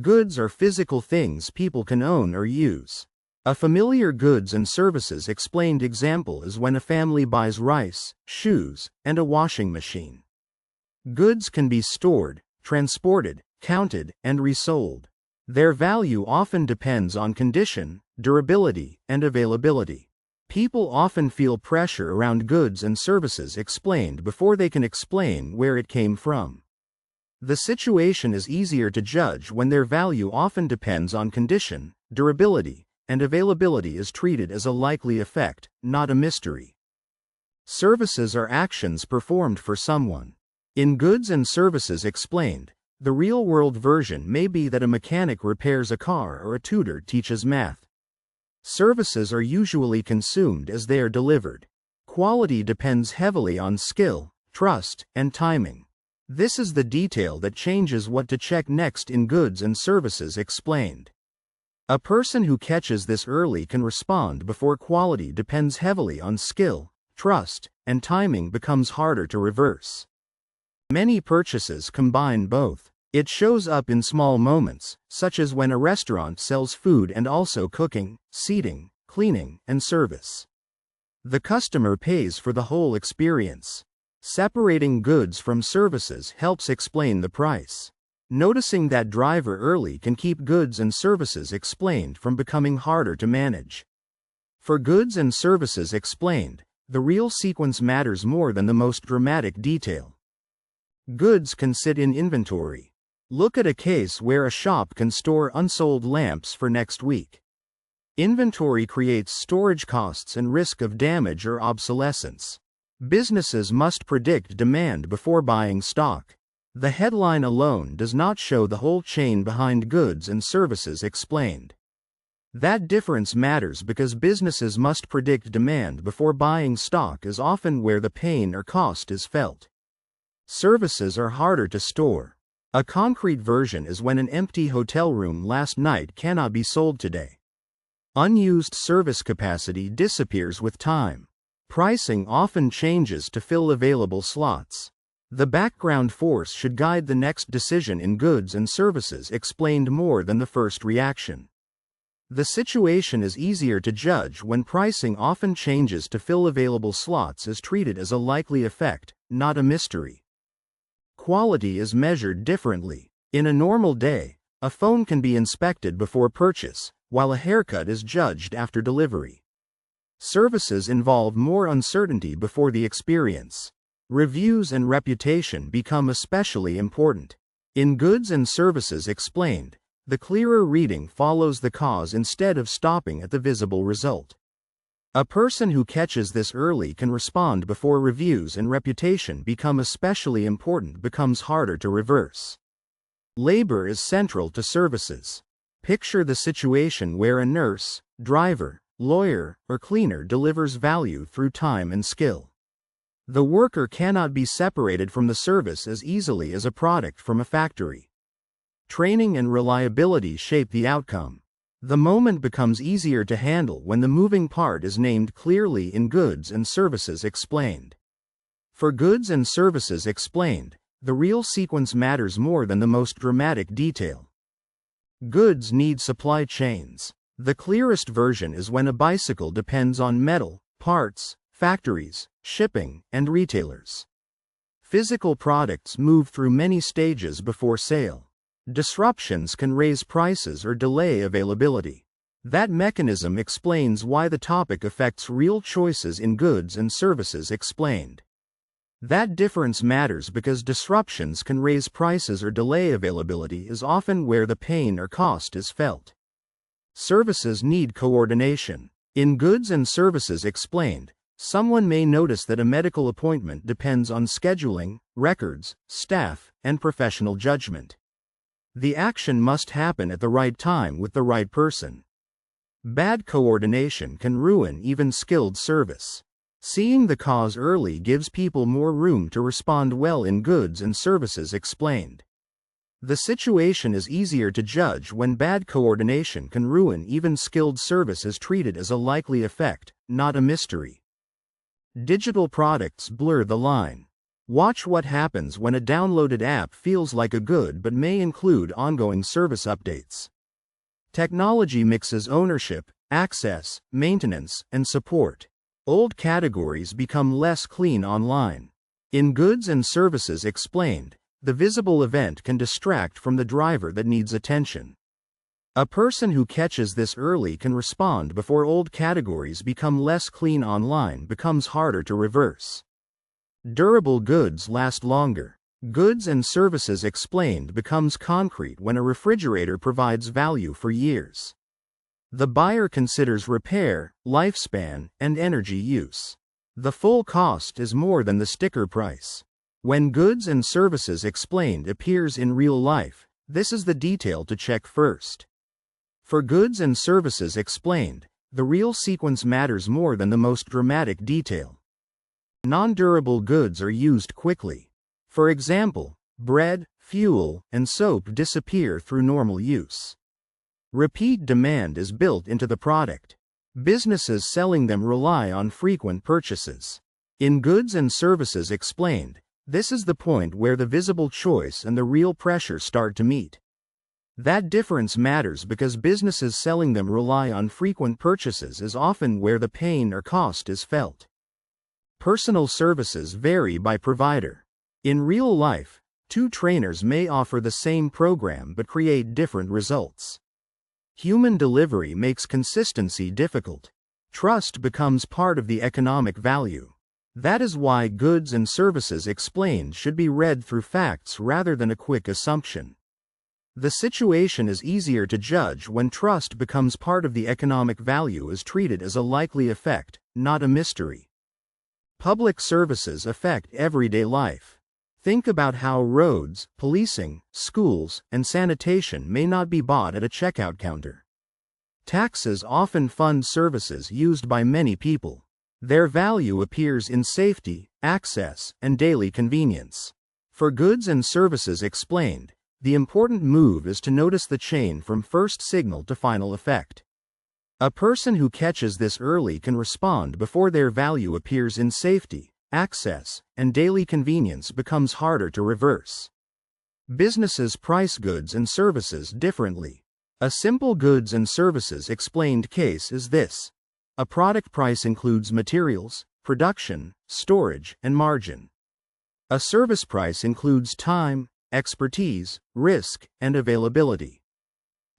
Goods are physical things people can own or use. A familiar goods and services explained example is when a family buys rice, shoes, and a washing machine. Goods can be stored, transported, counted, and resold. Their value often depends on condition, durability, and availability. People often feel pressure around goods and services explained before they can explain where it came from. The situation is easier to judge when their value often depends on condition, durability, and availability is treated as a likely effect, not a mystery. Services are actions performed for someone. In goods and services explained, the real-world version may be that a mechanic repairs a car or a tutor teaches math. Services are usually consumed as they are delivered. Quality depends heavily on skill, trust, and timing. This is the detail that changes what to check next in goods and services explained. A person who catches this early can respond before quality depends heavily on skill, trust, and timing becomes harder to reverse. Many purchases combine both. It shows up in small moments, such as when a restaurant sells food and also cooking, seating, cleaning, and service. The customer pays for the whole experience. Separating goods from services helps explain the price. Noticing that driver early can keep goods and services explained from becoming harder to manage. For goods and services explained, the real sequence matters more than the most dramatic detail. Goods can sit in inventory. Look at a case where a shop can store unsold lamps for next week. Inventory creates storage costs and risk of damage or obsolescence. Businesses must predict demand before buying stock. The headline alone does not show the whole chain behind goods and services explained. That difference matters because businesses must predict demand before buying stock is often where the pain or cost is felt. Services are harder to store. A concrete version is when an empty hotel room last night cannot be sold today. Unused service capacity disappears with time. Pricing often changes to fill available slots. The background force should guide the next decision in goods and services explained more than the first reaction. The situation is easier to judge when pricing often changes to fill available slots is treated as a likely effect, not a mystery. Quality is measured differently. In a normal day, a phone can be inspected before purchase, while a haircut is judged after delivery. Services involve more uncertainty before the experience. Reviews and reputation become especially important. In goods and services explained, the clearer reading follows the cause instead of stopping at the visible result. A person who catches this early can respond before reviews and reputation become especially important becomes harder to reverse. Labor is central to services. Picture the situation where a nurse, driver, lawyer, or cleaner delivers value through time and skill. The worker cannot be separated from the service as easily as a product from a factory. Training and reliability shape the outcome. The moment becomes easier to handle when the moving part is named clearly in goods and services explained. For goods and services explained, the real sequence matters more than the most dramatic detail. Goods need supply chains. The clearest version is when a bicycle depends on metal, parts, factories, shipping, and retailers. Physical products move through many stages before sale. Disruptions can raise prices or delay availability. That mechanism explains why the topic affects real choices in goods and services explained. That difference matters because disruptions can raise prices or delay availability is often where the pain or cost is felt. Services need coordination. In goods and services explained, someone may notice that a medical appointment depends on scheduling, records, staff, and professional judgment. The action must happen at the right time with the right person. Bad coordination can ruin even skilled service. Seeing the cause early gives people more room to respond well in goods and services explained. The situation is easier to judge when bad coordination can ruin even skilled service is treated as a likely effect, not a mystery. Digital products blur the line. Watch what happens when a downloaded app feels like a good but may include ongoing service updates. Technology mixes ownership, access, maintenance, and support. Old categories become less clean online. In Goods and Services Explained, the visible event can distract from the driver that needs attention. A person who catches this early can respond before old categories become less clean online becomes harder to reverse. Durable goods last longer. Goods and Services Explained becomes concrete when a refrigerator provides value for years. The buyer considers repair, lifespan, and energy use. The full cost is more than the sticker price. When Goods and Services Explained appears in real life, this is the detail to check first. For Goods and Services Explained, the real sequence matters more than the most dramatic detail. Non-durable goods are used quickly. For example, bread, fuel, and soap disappear through normal use. Repeat demand is built into the product. Businesses selling them rely on frequent purchases. In Goods and Services Explained, this is the point where the visible choice and the real pressure start to meet. That difference matters because businesses selling them rely on frequent purchases is often where the pain or cost is felt. Personal services vary by provider. In real life, two trainers may offer the same program but create different results. Human delivery makes consistency difficult. Trust becomes part of the economic value. That is why Goods and Services Explained should be read through facts rather than a quick assumption. The situation is easier to judge when trust becomes part of the economic value is treated as a likely effect, not a mystery. Public services affect everyday life. Think about how roads, policing, schools, and sanitation may not be bought at a checkout counter. Taxes often fund services used by many people. Their value appears in safety, access, and daily convenience. For Goods and Services Explained, the important move is to notice the chain from first signal to final effect. A person who catches this early can respond before their value appears in safety, access, and daily convenience becomes harder to reverse. Businesses price goods and services differently. A simple Goods and Services Explained case is this. A product price includes materials, production, storage, and margin. A service price includes time, expertise, risk, and availability.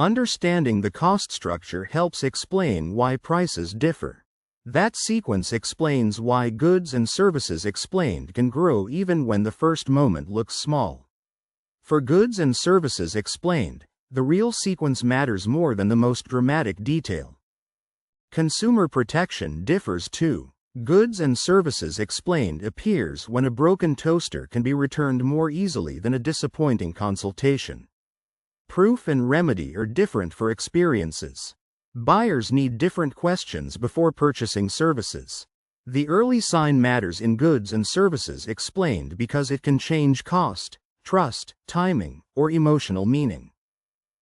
Understanding the cost structure helps explain why prices differ. That sequence explains why Goods and Services Explained can grow even when the first moment looks small. For Goods and Services Explained, the real sequence matters more than the most dramatic detail. Consumer protection differs too. Goods and Services Explained appears when a broken toaster can be returned more easily than a disappointing consultation. Proof and remedy are different for experiences. Buyers need different questions before purchasing services. The early sign matters in Goods and Services Explained because it can change cost, trust, timing, or emotional meaning.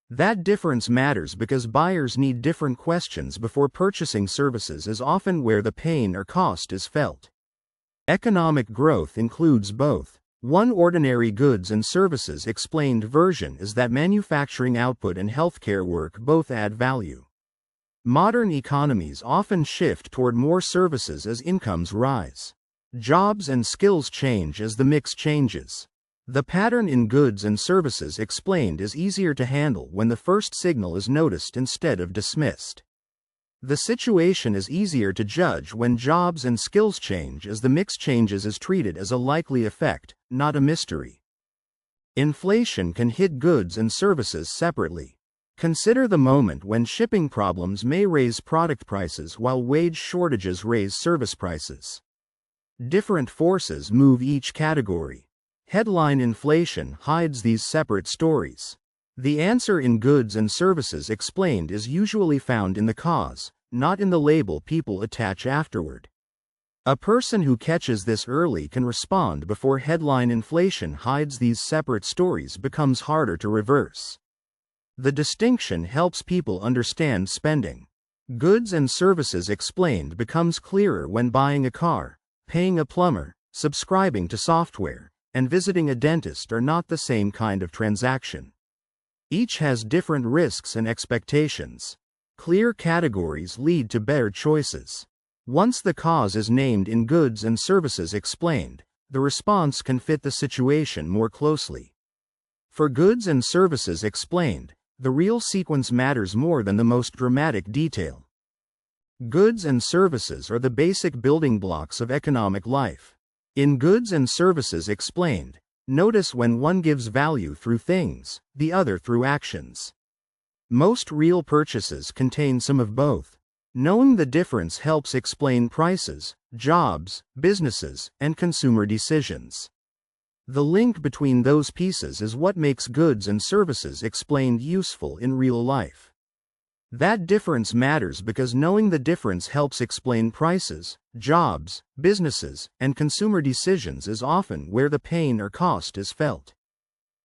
That difference matters because buyers need different questions before purchasing services is often where the pain or cost is felt. Economic growth includes both. One ordinary Goods and Services Explained version is that manufacturing output and healthcare work both add value. Modern economies often shift toward more services as incomes rise. Jobs and skills change as the mix changes. The pattern in Goods and Services Explained is easier to handle when the first signal is noticed instead of dismissed. The situation is easier to judge when jobs and skills change as the mix changes is treated as a likely effect, not a mystery. Inflation can hit goods and services separately. Consider the moment when shipping problems may raise product prices while wage shortages raise service prices. Different forces move each category. Headline inflation hides these separate stories. The answer in Goods and Services Explained is usually found in the cause, not in the label people attach afterward. A person who catches this early can respond before headline inflation hides these separate stories becomes harder to reverse. The distinction helps people understand spending. Goods and Services Explained becomes clearer when buying a car, paying a plumber, Subscribing to software and visiting a dentist are not the same kind of transaction. Each has different risks and expectations. Clear categories lead to better choices. Once the cause is named in goods and services explained, the response can fit the situation more closely. For goods and services explained, the real sequence matters more than the most dramatic detail. Goods and services are the basic building blocks of economic life. In goods and services explained, notice when one gives value through things, the other through actions. Most real purchases contain some of both. Knowing the difference helps explain prices, jobs, businesses, and consumer decisions. The link between those pieces is what makes goods and services explained useful in real life. That difference matters because knowing the difference helps explain prices, jobs, businesses, and consumer decisions is often where the pain or cost is felt.